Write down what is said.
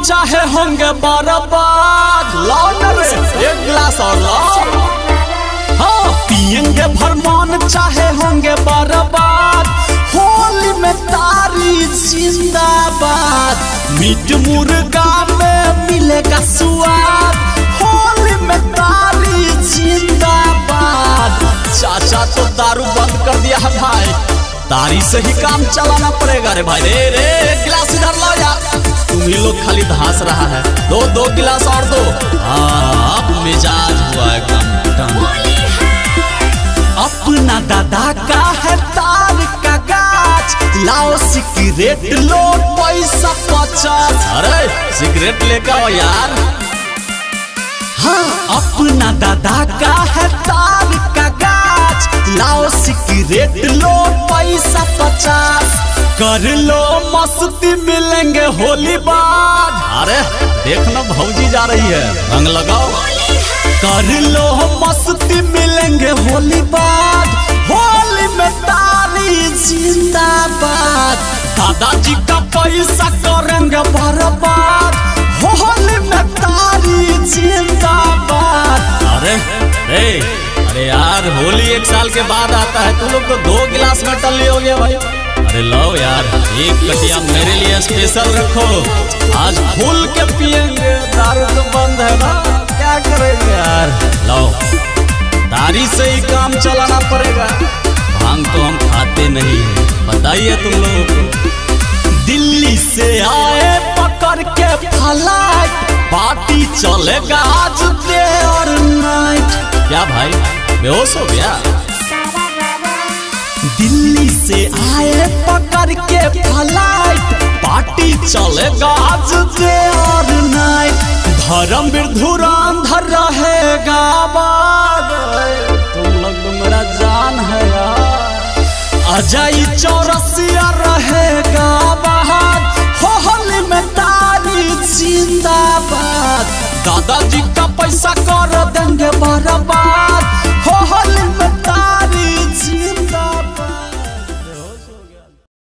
चाहे होंगे बर्बाद। लाओ ना रे एक गिलास और लाओ। हाँ पियेंगे भरमान चाहे होंगे बर्बाद। होली में तारी जिंदाबाद। मीट मुर्गा में मिलेगा स्वाद। होली में तारी जिंदाबाद। चाचा तो दारू बंद कर दिया है भाई, तारी से ही काम चलाना पड़ेगा रे भाई। रे रे गिलास इधर लो यार, तुम ही लोग खाली धांस रहा है। दो गिलास और दो। हाँ अब मिजाज हुआ एकदम। अपना दादा का है तार का गाछ। लाओ सिगरेट लो पैसा 50। अरे सिगरेट लेकर आओ यार। हाँ अपना दादा का है तार का गाछ। लाओ सिगरेट लो पैसा 50। कर लो मस्ती मिलेंगे होली बाद। अरे देखना भौजी जा रही है, रंग लगाओ। कर लो मस्ती मिलेंगे होली बाद। होली में तारी जिंदाबाद। दादाजी का पैसा करेंगे बर्बाद। होली में तारी जिंदाबाद। अरे यार होली 1 साल के बाद आता है, तुम लोग तो 2 गिलास में टल्ली हो गया भाई। अरे लो यार एक कटिया मेरे लिए स्पेशल रखो, आज फूल के पियेंगे। दारू तो बंद है ना, क्या करेंगे यार। लो तारी से ही काम चलाना पड़ेगा, भांग तो हम खाते नहीं है, बताइए तुम लोगों को। दिल्ली से आए पकड़ के फ्लाइट। पार्टी चलेगा आज डे और नाइट। क्या भाई बेहोश हो गया। दिल्ली से आए पकड़ के फ्लाइट। पार्टी चलेगा आज डे और नाइट। धर्मवीर धुरंधर रहेगा बाद। तुम लोग तो मेरा जान है यार। अजय चौरसिया रहेगा